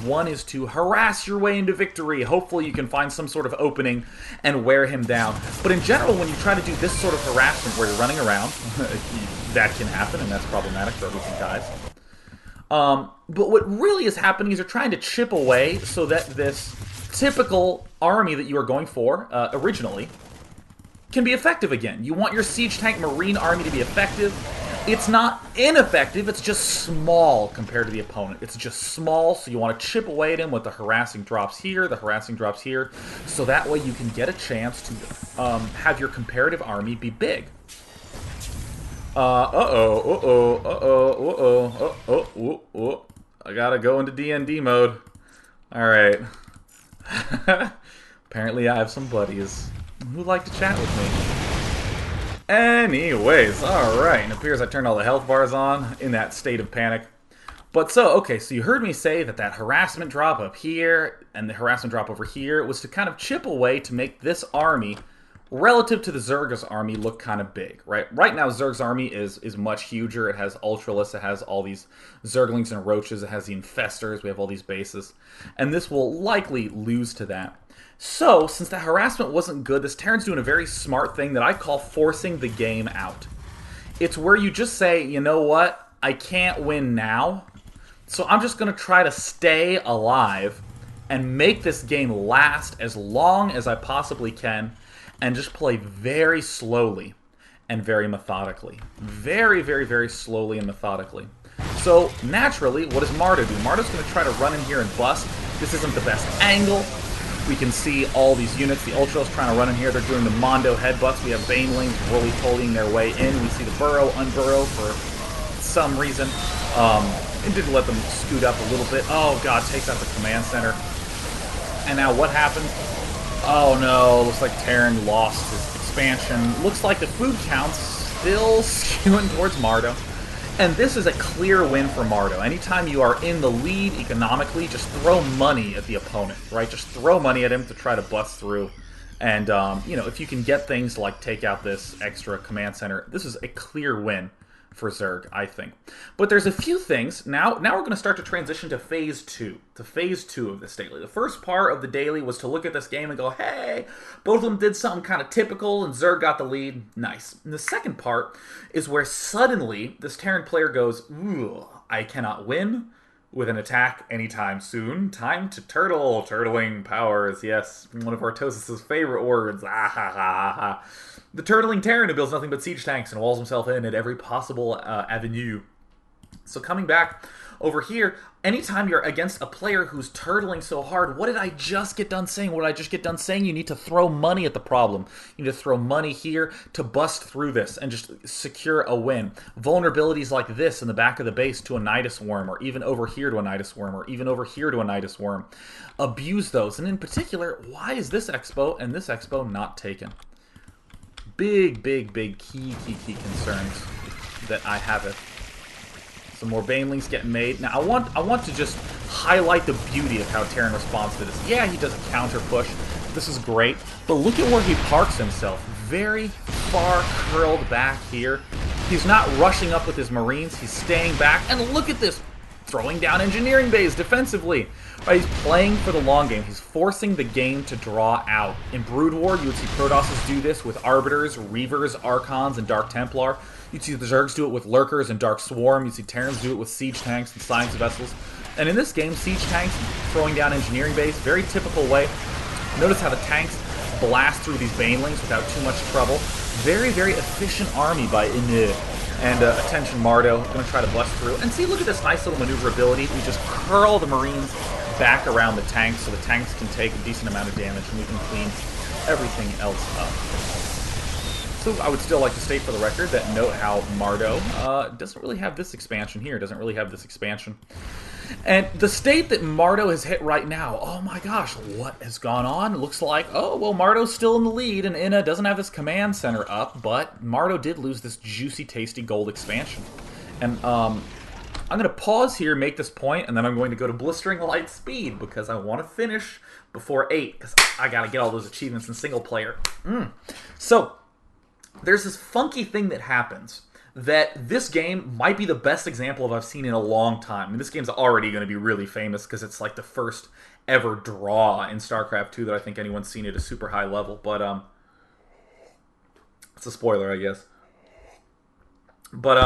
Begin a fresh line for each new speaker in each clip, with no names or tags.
One is to harass your way into victory. Hopefully you can find some sort of opening and wear him down. But in general, when you try to do this sort of harassment where you're running around, that can happen, and that's problematic for everything, guys. But what really is happening is you're trying to chip away so that this typical army that you were going for originally can be effective again. You want your siege tank marine army to be effective. It's not ineffective, it's just small compared to the opponent. It's just small, so you want to chip away at him with the harassing drops here, the harassing drops here, so that way you can get a chance to have your comparative army be big. I gotta go into D&D mode. Alright. Apparently I have some buddies who'd like to chat with me. Anyways, alright, it appears I turned all the health bars on in that state of panic. But so you heard me say that harassment drop up here and the harassment drop over here was to kind of chip away to make this army, relative to the Zerg's army, look kind of big, right? Right now, Zerg's army is much huger. It has Ultralisks, it has all these Zerglings and Roaches, it has the Infestors, we have all these bases. And this will likely lose to that. So, since the harassment wasn't good, this Terran's doing a very smart thing that I call forcing the game out. It's where you just say, you know what, I can't win now, so I'm just going to try to stay alive and make this game last as long as I possibly can, and just play very slowly and very methodically. Very, very, very slowly and methodically. So, naturally, what does Mardow do? Mardow's going to try to run in here and bust. This isn't the best angle. We can see all these units. The Ultras trying to run in here. They're doing the Mardow headbutts. We have Banelings roly-polying their way in. We see the burrow, unburrow for some reason. It didn't let them scoot up a little bit. Oh, God, takes out the command center. And now what happens? Oh, no. Looks like Terran lost his expansion. Looks like the food count's still skewing towards Mardow. And this is a clear win for Mardow. Anytime you are in the lead economically, just throw money at the opponent, right? Just throw money at him to try to bust through. And, you know, if you can get things like take out this extra command center, this is a clear win for Zerg, I think. But there's a few things. Now we're going to start to transition to Phase 2. To Phase 2 of this daily. The first part of the daily was to look at this game and go, hey, both of them did something kind of typical and Zerg got the lead. Nice. And the second part is where suddenly this Terran player goes, ooh, I cannot win with an attack anytime soon. Time to turtle. Turtling powers. Yes, one of Artosis' favorite words. Ah ha ha ha. The turtling Terran who builds nothing but siege tanks and walls himself in at every possible avenue. So coming back over here, anytime you're against a player who's turtling so hard, what did I just get done saying? What did I just get done saying? You need to throw money at the problem. You need to throw money here to bust through this and just secure a win. Vulnerabilities like this in the back of the base to a Nidus Worm, or even over here to a Nidus Worm, or even over here to a Nidus Worm. Abuse those. And in particular, why is this expo and this expo not taken? Big key concerns that I have it. Some more Banelings getting made. Now, I want to just highlight the beauty of how Terran responds to this. Yeah, he does a counter push. This is great. But look at where he parks himself. Very far curled back here. He's not rushing up with his Marines. He's staying back. And look at this. Throwing down engineering bays defensively. Right, he's playing for the long game. He's forcing the game to draw out. In Brood War, you would see Protosses do this with Arbiters, Reavers, Archons, and Dark Templar. You'd see the Zergs do it with Lurkers and Dark Swarm. You'd see Terrans do it with Siege Tanks and Science Vessels. And in this game, Siege Tanks throwing down engineering bays, very typical way. Notice how the tanks blast through these Banelings without too much trouble. Very efficient army by Inuh. And attention Mardow, going to try to bust through. And see, look at this nice little maneuverability. We just curl the Marines back around the tanks so the tanks can take a decent amount of damage and we can clean everything else up. So I would still like to state for the record that note how Mardow doesn't really have this expansion here, doesn't really have this expansion. And the state that Mardow has hit right now, oh my gosh, what has gone on? It looks like, oh, well, Mardow's still in the lead, and Inuh doesn't have this command center up, but Mardow did lose this juicy, tasty gold expansion. And I'm going to pause here, make this point, and then I'm going to go to Blistering Light Speed, because I want to finish before 8, because I got to get all those achievements in single player. So, there's this funky thing that happens that this game might be the best example of I've seen in a long time. I mean, this game's already going to be really famous because it's like the first ever draw in Starcraft 2 that I think anyone's seen at a super high level. But it's a spoiler, I guess. But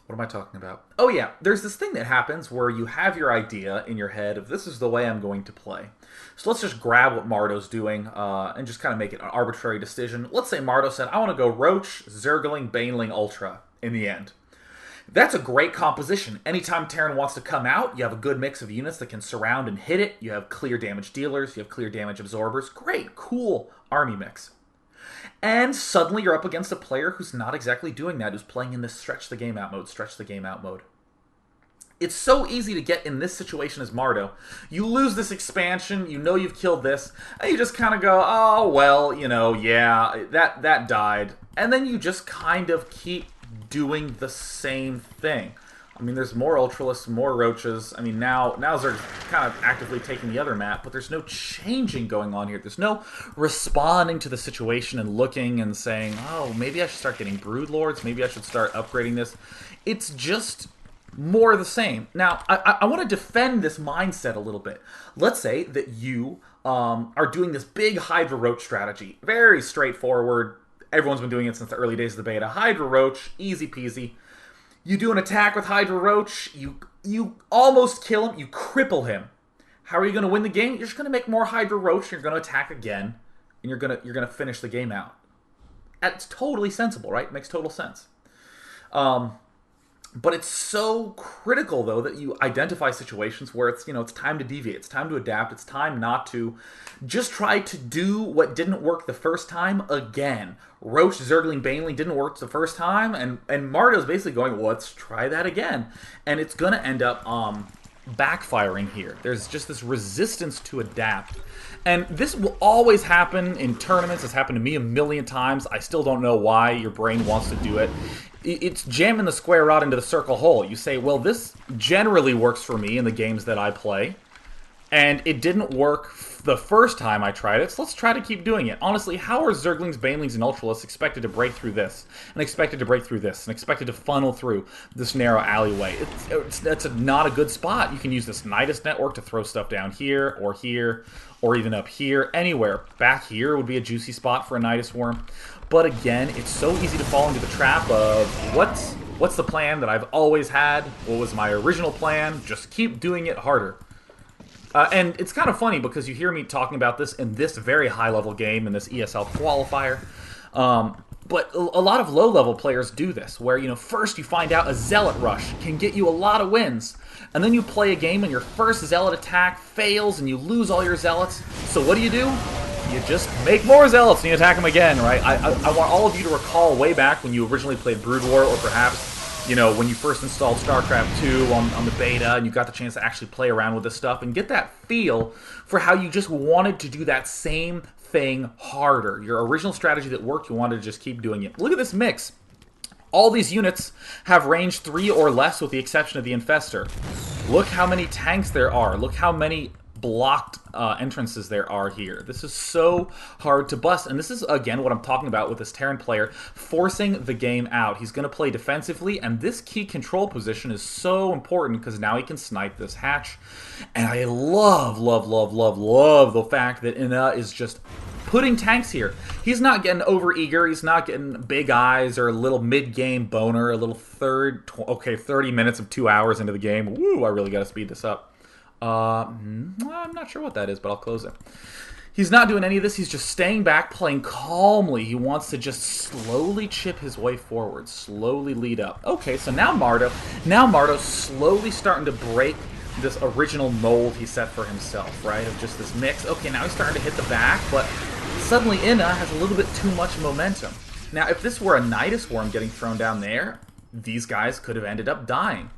what am I talking about? Oh yeah, there's this thing that happens where you have your idea in your head of this is the way I'm going to play. So let's just grab what Mardow's doing and just kind of make it an arbitrary decision. Let's say Mardow said, I want to go Roach, Zergling, Baneling, Ultra in the end. That's a great composition. Anytime Terran wants to come out, you have a good mix of units that can surround and hit it. You have clear damage dealers, you have clear damage absorbers. Great, cool army mix. And suddenly you're up against a player who's not exactly doing that, who's playing in this stretch the game out mode. It's so easy to get in this situation as Mardow. You lose this expansion, you know you've killed this, and you just kind of go, oh, well, you know, yeah, that died. And then you just kind of keep doing the same thing. I mean, there's more Ultralisks, more Roaches. I mean, now Zerg's kind of actively taking the other map, but there's no changing going on here. There's no responding to the situation and looking and saying, oh, maybe I should start getting Broodlords, maybe I should start upgrading this. It's just more of the same. Now, I want to defend this mindset a little bit. Let's say that you are doing this big Hydra Roach strategy. Very straightforward. Everyone's been doing it since the early days of the beta. Hydra Roach, easy peasy. You do an attack with Hydra Roach, you almost kill him, you cripple him. How are you going to win the game? You're just going to make more Hydra Roach, you're going to attack again, and you're going to finish the game out. That's totally sensible, right? Makes total sense. But it's so critical, though, that you identify situations where it's, it's time to deviate, it's time to adapt, it's time not to just try to do what didn't work the first time again. Roach, Zergling, Baneling didn't work the first time, and Mardow's basically going, well, let's try that again. And it's going to end up backfiring here. There's just this resistance to adapt. And this will always happen in tournaments. It's happened to me a million times. I still don't know why your brain wants to do it. It's jamming the square rod into the circle hole. You say, well, this generally works for me in the games that I play, and it didn't work the first time I tried it, so let's try to keep doing it. Honestly, how are Zerglings, Banelings, and Ultralisks expected to break through this, and expected to break through this, and expected to funnel through this narrow alleyway? That's not a good spot. You can use this Nidus network to throw stuff down here, or even up here, anywhere. Back here would be a juicy spot for a Nidus Worm. But again, it's so easy to fall into the trap of what's the plan that I've always had? What was my original plan? Just keep doing it harder. And it's kind of funny because you hear me talking about this in this very high-level game, in this ESL qualifier. But a lot of low-level players do this, where, first you find out a Zealot rush can get you a lot of wins. And then you play a game and your first Zealot attack fails and you lose all your Zealots. So what do? You just make more Zealots and you attack them again, right? I want all of you to recall way back when you originally played Brood War, or perhaps, when you first installed Starcraft 2 on the beta and you got the chance to actually play around with this stuff and get that feel for how you just wanted to do that same thing harder. Your original strategy that worked, you wanted to just keep doing it. Look at this mix. All these units have range 3 or less with the exception of the Infestor. Look how many tanks there are. Look how many blocked entrances there are here. This is so hard to bust, and this is again what I'm talking about with this Terran player forcing the game out. He's going to play defensively, and this key control position is so important because now he can snipe this hatch. And I love the fact that Inuh is just putting tanks here. He's not getting over eager, he's not getting big eyes or a little mid-game boner, a little 30 minutes of 2 hours into the game. Woo, I really gotta speed this up. I'm not sure what that is, but I'll close it. He's not doing any of this. He's just staying back, playing calmly. He wants to just slowly chip his way forward, slowly lead up. Okay, so now Mardow's slowly starting to break this original mold he set for himself, right? Of just this mix. Okay, now he's starting to hit the back, but suddenly Inuh has a little bit too much momentum. Now, if this were a Nidus Worm getting thrown down there, these guys could have ended up dying.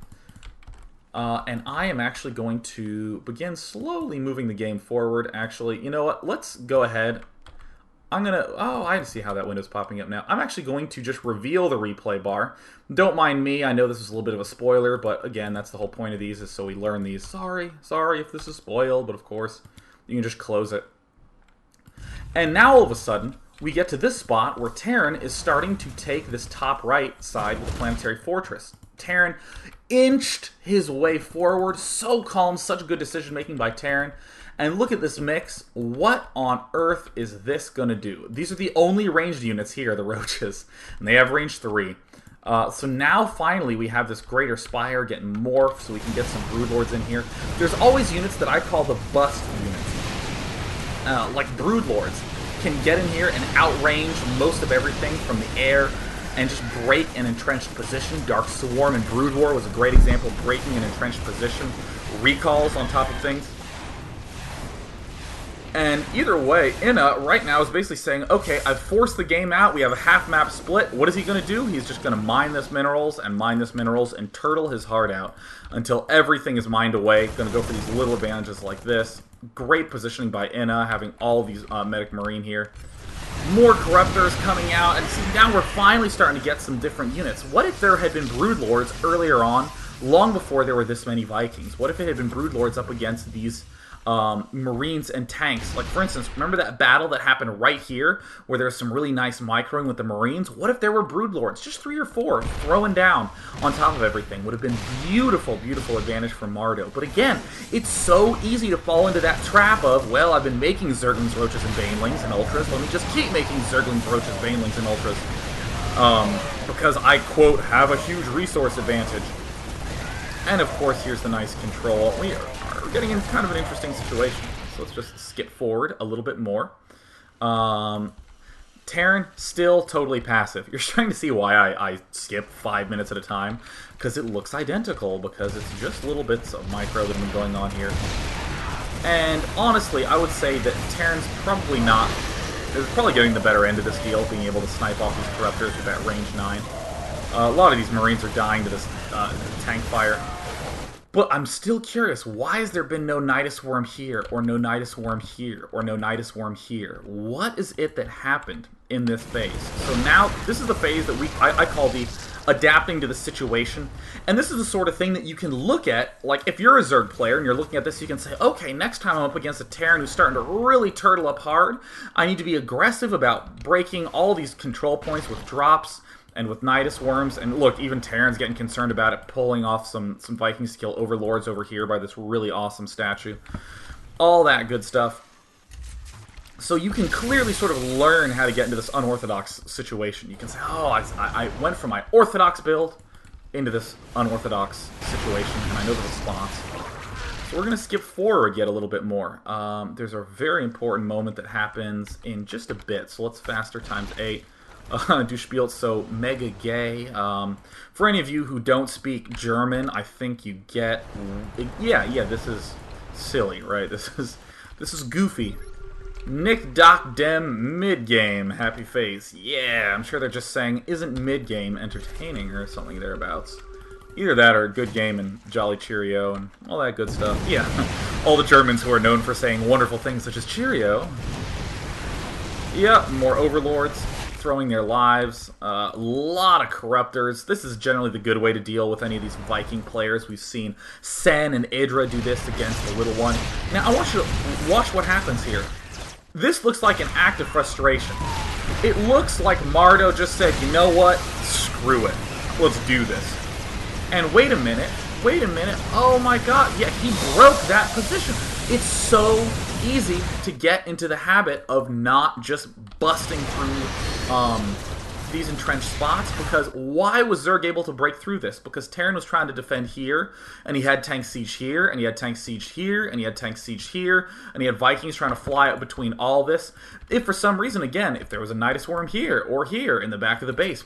And I am actually going to begin slowly moving the game forward. Actually, you know what? Let's go ahead. I see how that window's popping up now. I'm actually going to just reveal the replay bar. Don't mind me. I know this is a little bit of a spoiler, but again, that's the whole point of these, is so we learn these. Sorry if this is spoiled, but of course, you can just close it. And now all of a sudden, we get to this spot where Terran is starting to take this top right side with the Planetary Fortress. Terran inched his way forward. So calm, such good decision making by Terran. And look at this mix. What on earth is this going to do? These are the only ranged units here, the Roaches. And they have range 3. So now finally we have this Greater Spire getting morphed so we can get some Broodlords in here. There's always units that I call the bust units. Like Broodlords can get in here and outrange most of everything from the air and just break an entrenched position. Dark Swarm and Brood War was a great example of breaking an entrenched position. Recalls on top of things. And either way, Inuh right now is basically saying, okay, I've forced the game out. We have a half-map split. What is he going to do? He's just going to mine this minerals and turtle his heart out until everything is mined away. Going to go for these little advantages like this. Great positioning by Inuh, having all these Medic Marine here. More Corruptors coming out, and see, now we're finally starting to get some different units. What if there had been Broodlords earlier on, long before there were this many Vikings? What if it had been Broodlords up against these Marines and tanks? Like, for instance, remember that battle that happened right here where there was some really nice microing with the Marines? What if there were Broodlords, just 3 or 4, throwing down on top of everything? Would have been beautiful, beautiful advantage for Mardow. But again, it's so easy to fall into that trap of, well, I've been making Zerglings, Roaches, and Banelings and Ultras. Let me just keep making Zerglings, Roaches, Banelings, and Ultras. Because I, quote, have a huge resource advantage. And of course, here's the nice control. We are getting in kind of an interesting situation. So let's just skip forward a little bit more. Terran, still totally passive. You're starting to see why I skip 5 minutes at a time. Because it looks identical, because it's just little bits of micro that have been going on here. And honestly, I would say that Terran's probably not... is probably getting the better end of this deal, being able to snipe off these Corruptors with that range 9. A lot of these Marines are dying to this tank fire. But I'm still curious, why has there been no Nidus Worm here, or no Nidus Worm here, or no Nidus Worm here? What is it that happened in this phase? So now, this is the phase that I call the adapting to the situation. And this is the sort of thing that you can look at, like if you're a Zerg player and you're looking at this, you can say, okay, next time I'm up against a Terran who's starting to really turtle up hard, I need to be aggressive about breaking all these control points with drops, and with Nidus Worms, and look, even Terran's getting concerned about it, pulling off some Vikings to kill Overlords over here by this really awesome statue. All that good stuff. So you can clearly sort of learn how to get into this unorthodox situation. You can say, oh, I went from my orthodox build into this unorthodox situation, and I know the response. So we're going to skip forward yet a little bit more. There's a very important moment that happens in just a bit, so let's faster times 8. Du spielt so mega gay. For any of you who don't speak German, I think you get... Yeah, this is silly, right? This is goofy. Nick Doc Dem mid-game, happy face. Yeah, I'm sure they're just saying, isn't mid-game entertaining or something thereabouts. Either that or good game and jolly cheerio and all that good stuff. Yeah, all the Germans who are known for saying wonderful things such as cheerio. Yeah, more Overlords throwing their lives, a lot of Corruptors. This is generally the good way to deal with any of these Viking players. We've seen Sen and Idra do this against the Little One. Now, I want you to watch what happens here. This looks like an act of frustration. It looks like Mardow just said, you know what? Screw it. Let's do this. And wait a minute. Oh my god. Yeah, he broke that position. It's so easy to get into the habit of not just busting through these entrenched spots, because why was Zerg able to break through this? Because Terran was trying to defend here, and he had tank siege here, and he had tank siege here, and he had tank siege here, and he had Vikings trying to fly up between all this. If for some reason, again, if there was a Nidus Worm here, or here, in the back of the base,